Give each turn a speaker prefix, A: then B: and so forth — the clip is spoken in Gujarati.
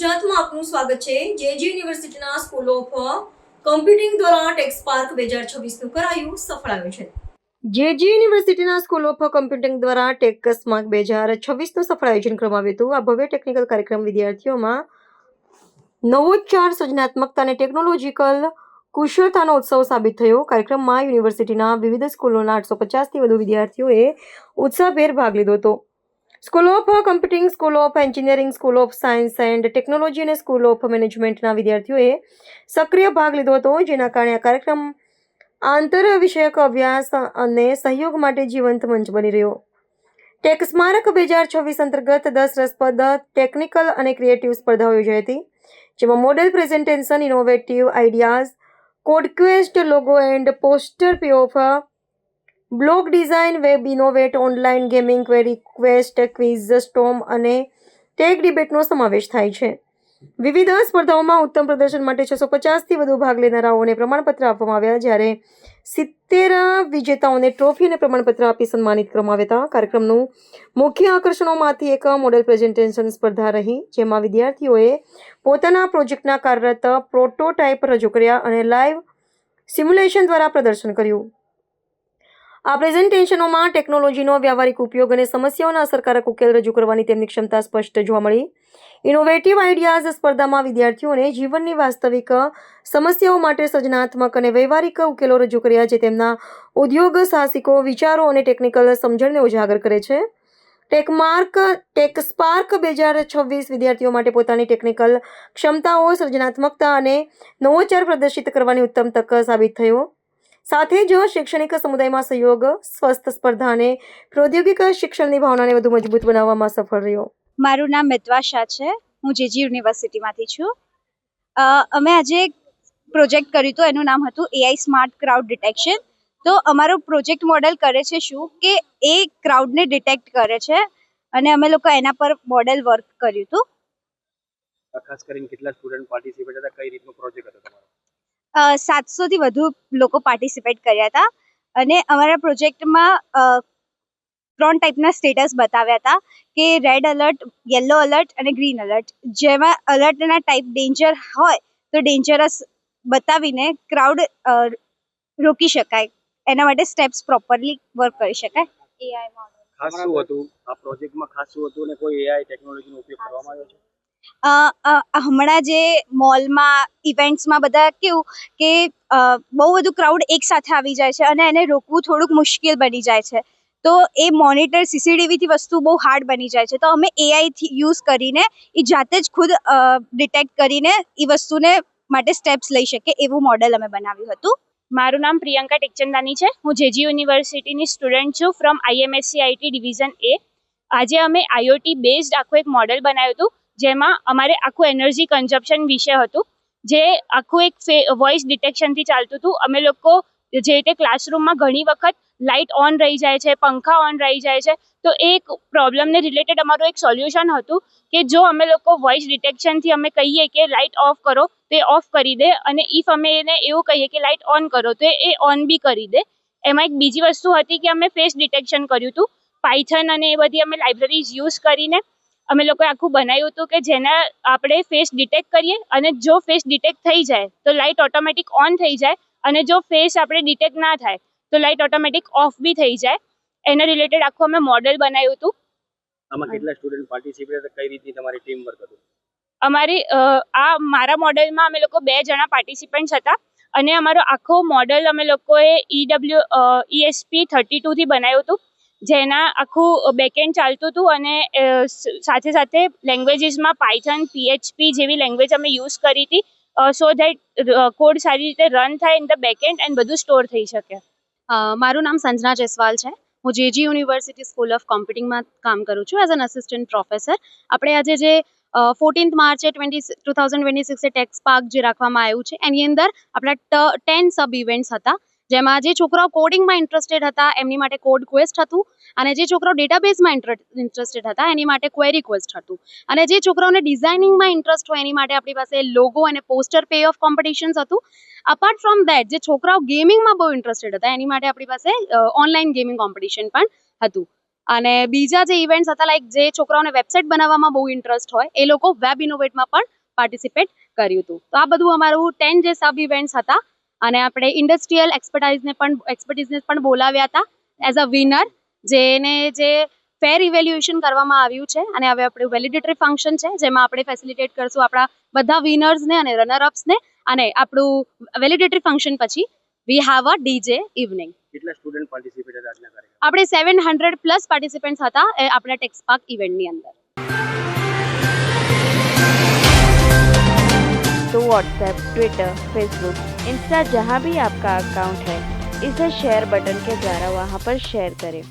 A: ગુજરાતમાં આપનું સ્વાગત છે। જેજી યુનિવર્સિટીના સ્કૂલ ઓફ કમ્પ્યુટિંગ દ્વારા ટેક સ્પાર્ક 2026નું કરાયું સફળ આયોજન। જેજી યુનિવર્સિટીના સ્કૂલ ઓફ કમ્પ્યુટિંગ દ્વારા ટેક સ્પાર્ક 2026નું સફળ આયોજન કરવામાં આવ્યું હતું। આ ભવ્ય ટેકનિકલ કાર્યક્રમ વિદ્યાર્થીઓમાં નવોચ્ચાર, સર્જનાત્મકતા અને ટેકનોલોજીકલ કુશળતાનો ઉત્સવ સાબિત થયો। કાર્યક્રમમાં યુનિવર્સિટીના વિવિધ સ્કૂલોના 850થી વધુ વિદ્યાર્થીઓએ ઉત્સાહભેર ભાગ લીધો હતો। School of computing, school of engineering, school of science and technology અને સ્કૂલ ઓફ મેનેજમેન્ટના વિદ્યાર્થીઓએ સક્રિય ભાગ લીધો હતો, જેના કારણે આ કાર્યક્રમ આંતરવિષયક અભ્યાસ અને સહયોગ માટે જીવંત મંચ બની રહ્યો। ટેક સ્મારક 2026 અંતર્ગત 10 રસપ્રદ ટેકનિકલ અને ક્રિએટિવ સ્પર્ધાઓ યોજાઈ હતી, જેમાં model presentation, innovative ideas, code quest, logo and poster પીઓફ, blog design, web innovate, online gaming, query quest, quiz storm અને ટેક ડિબેટનો સમાવેશ થાય છે। વિવિધ સ્પર્ધાઓમાં ઉત્તમ પ્રદર્શન માટે 650થી વધુ ભાગ લેનારાઓને પ્રમાણપત્ર આપવામાં આવ્યા, જ્યારે 70 વિજેતાઓને ટ્રોફી અને પ્રમાણપત્ર આપી સન્માનિત કરવામાં આવ્યા હતા। કાર્યક્રમનું મુખ્ય આકર્ષણોમાંથી એક મોડેલ પ્રેઝન્ટેશન સ્પર્ધા રહી, જેમાં વિદ્યાર્થીઓએ પોતાના પ્રોજેક્ટના કાર્યરત પ્રોટોટાઇપ રજૂ કર્યા અને લાઈવ સિમ્યુલેશન દ્વારા પ્રદર્શન કર્યું। આ પ્રેઝન્ટેશનોમાં ટેકનોલોજીનો વ્યાવહારિક ઉપયોગ અને સમસ્યાઓના અસરકારક ઉકેલ રજૂ કરવાની તેમની ક્ષમતા સ્પષ્ટ જોવા મળી। ઇનોવેટિવ આઈડિયાઝ સ્પર્ધામાં વિદ્યાર્થીઓને જીવનની વાસ્તવિક સમસ્યાઓ માટે સર્જનાત્મક અને વ્યવહારિક ઉકેલો રજૂ કર્યા, જે તેમના ઉદ્યોગ સાહસિકો, વિચારો અને ટેકનિકલ સમજણને ઉજાગર કરે છે। ટેક સ્પાર્ક 2026 વિદ્યાર્થીઓ માટે પોતાની ટેકનિકલ ક્ષમતાઓ, સર્જનાત્મકતા અને નવોચાર પ્રદર્શિત કરવાની ઉત્તમ તક સાબિત થયો। સાથે જ શૈક્ષણિક સમુદાયમાં સહયોગ, સ્વસ્થ સ્પર્ધા અને પ્રૌદ્યોગિક શિક્ષણની ભાવનાને વધુ મજબૂત બનાવવામાં સફળ રહ્યો।
B: મારું નામ મિતવા શાહ છે। હું જેજી યુનિવર્સિટીમાંથી છું। અમે આજે એક પ્રોજેક્ટ કર્યું હતું, એનું નામ હતું AI સ્માર્ટ ક્રાઉડ ડિટેક્શન। તો અમારો પ્રોજેક્ટ મોડેલ કરે છે શું કે એ ક્રાઉડને ડિટેક્ટ કરે છે, અને અમે લોકો એના પર મોડેલ વર્ક કર્યું હતું।
C: ખાસ કરીને કેટલા સ્ટુડન્ટ પાર્ટિસિપેટ હતા, કઈ રીતનો પ્રોજેક્ટ હતો તમારો?
B: 700થી વધુ લોકો પાર્ટિસિપેટ કર્યા હતા, અને અમારા પ્રોજેક્ટમાં 3 ટાઈપના સ્ટેટસ બતાવ્યા હતા કે રેડ એલર્ટ, યલો એલર્ટ અને ગ્રીન એલર્ટ। જેમાં એલર્ટના ટાઈપ ડેન્જર હોય તો ડેન્જરસ બતાવીને ક્રાઉડ રોકી શકાય, એના માટે સ્ટેપ્સ પ્રોપરલી વર્ક કરી શકાય। AI મોડેલ
C: ખાસ શું હતું આ પ્રોજેક્ટમાં? ખાસ શું હતું અને કોઈ AI ટેકનોલોજીનો ઉપયોગ કરવામાં આવ્યો છે?
B: હમણાં જે મોલમાં, ઇવેન્ટ્સમાં બધા કેવું કે બહુ બધું ક્રાઉડ એક સાથે આવી જાય છે, અને એને રોકવું થોડુંક મુશ્કેલ બની જાય છે। તો એ મોનિટર CCTVથી વસ્તુ બહુ હાર્ડ બની જાય છે। તો અમે AI યુઝ કરીને એ જાતે જ ખુદ ડિટેક્ટ કરીને એ વસ્તુને માટે સ્ટેપ્સ લઈ શકે એવું મોડેલ અમે બનાવ્યું હતું।
D: મારું નામ પ્રિયંકા ટેકચંદાની છે। હું જેજી યુનિવર્સિટીની સ્ટુડન્ટ છું ફ્રોમ IMSC-IT ડિવિઝન A। આજે અમે IoT બેઝડ આખું એક મોડેલ બનાવ્યું હતું, જેમાં અમારે આખું એનર્જી કન્ઝપ્શન વિશે હતું, જે આખું એક વોઇસ ડિટેક્શનથી ચાલતું હતું। અમે લોકો જે રીતે ક્લાસરૂમમાં ઘણી વખત લાઇટ ઓન રહી જાય છે, પંખા ઓન રહી જાય છે, તો એ એક પ્રોબ્લેમને રિલેટેડ અમારું એક સોલ્યુશન હતું કે જો અમે લોકો વોઇસ ડિટેક્શનથી અમે કહીએ કે લાઇટ ઓફ કરો તો એ ઓફ કરી દે, અને ઇફ અમે એને એવું કહીએ કે લાઇટ ઓન કરો તો એ ઓન બી કરી દે। એમાં એક બીજી વસ્તુ હતી કે અમે ફેસ ડિટેક્શન કર્યું હતું, પાયથન અને એ બધી અમે લાઇબ્રેરીઝ યુઝ કરીને અમે લોકોએ આખું બનાવ્યું હતું કે જેના આપણે ફેસ ડિટેક્ટ કરીએ, અને જો ફેસ ડિટેક્ટ થઈ જાય તો લાઇટ ઓટોમેટિક ઓન થઈ જાય, અને જો ફેસ આપણે ડિટેક્ટ ના થાય તો લાઇટ ઓટોમેટિક ઓફ બી થઈ જાય। એના રિલેટેડ આખું અમે મોડેલ બનાવ્યું હતું।
C: આમાં કેટલા સ્ટુડન્ટ પાર્ટિસિપેટ હતા, કઈ રીતની તમારી ટીમ વર્ક હતું?
D: અમારી મારા મોડેલમાં અમે લોકો 2 જણા પાર્ટિસિપન્ટ્સ હતા, અને અમારો આખો મોડેલ અમે લોકોએ ESP32 થી બનાવ્યું હતું, જેના આખું બેકએન્ડ ચાલતું હતું, અને સાથે સાથે લેંગ્વેજીસમાં પાયથન, PHP જેવી લેંગ્વેજ અમે યુઝ કરી હતી, સો ધેટ કોડ સારી રીતે રન થાય ઇન ધ બેકએન્ડ એન્ડ બધું સ્ટોર થઈ શકે।
E: મારું નામ સંજના જયસ્વાલ છે। હું જેજી યુનિવર્સિટી સ્કૂલ ઓફ કોમ્પ્યુટિંગમાં કામ કરું છું એઝ એન અસિસ્ટન્ટ પ્રોફેસર। આપણે આજે જે 14th માર્ચે 2026 ટેક સ્પાર્ક જે રાખવામાં આવ્યું છે, એની અંદર આપણા 10 સબ ઇવેન્ટ્સ હતા, જેમાં જે છોકરાઓ કોડિંગમાં ઇન્ટરેસ્ટેડ હતા એમની માટે કોડ ક્વેસ્ટ હતું, અને જે છોકરાઓ ડેટાબેઝમાં ઇન્ટરેસ્ટેડ હતા એની માટે ક્વેરી ક્વેસ્ટ હતું, અને જે છોકરાઓને ડિઝાઇનિંગમાં ઇન્ટરેસ્ટ હોય એની માટે આપણી પાસે લોગો અને પોસ્ટર પે ઓફ કોમ્પિટિશન્સ હતું। અપાર્ટ ફ્રોમ દેટ જે છોકરાઓ ગેમિંગમાં બહુ ઇન્ટરેસ્ટેડ હતા એની માટે આપણી પાસે ઓનલાઈન ગેમિંગ કોમ્પિટિશન પણ હતું। અને બીજા જે ઇવેન્ટ્સ હતા લાઈક જે છોકરાઓને વેબસાઇટ બનાવવામાં બહુ ઇન્ટરેસ્ટ હોય એ લોકો વેબ ઇનોવેટમાં પણ પાર્ટિસિપેટ કર્યું હતું. તો આ બધું અમારું 10 જે સબ ઇવેન્ટ્સ હતા અને આપણે ઇન્ડસ્ટ્રીયલ એક્સપર્ટીઝને પણ બોલાવ્યા હતા એઝ અ વિનર, જેને જે ફેર ઇવેલ્યુએશન કરવામાં આવ્યું છે અને હવે આપણું વેલિડેટરી ફંક્શન છે જેમાં આપણે ફેસિલિટેટ કરશું આપણા બધા વિનર્સને અને રનરઅપ્સને, અને આપણું વેલિડેટરી ફંક્શન પછી we have a DJ evening.
C: કેટલા સ્ટુડન્ટ પાર્ટિસિપેટ હતા આજના કાર્યક્રમમાં?
E: આપણે 700 પ્લસ પાર્ટિસિપન્ટ્સ હતા એ આપણા ટેક્સપાર્ક ઇવેન્ટની અંદર.
F: तो व्हाट्सएप, ट्विटर, फेसबुक, इंस्टा जहाँ भी आपका अकाउंट है इसे शेयर बटन के द्वारा वहाँ पर शेयर करें.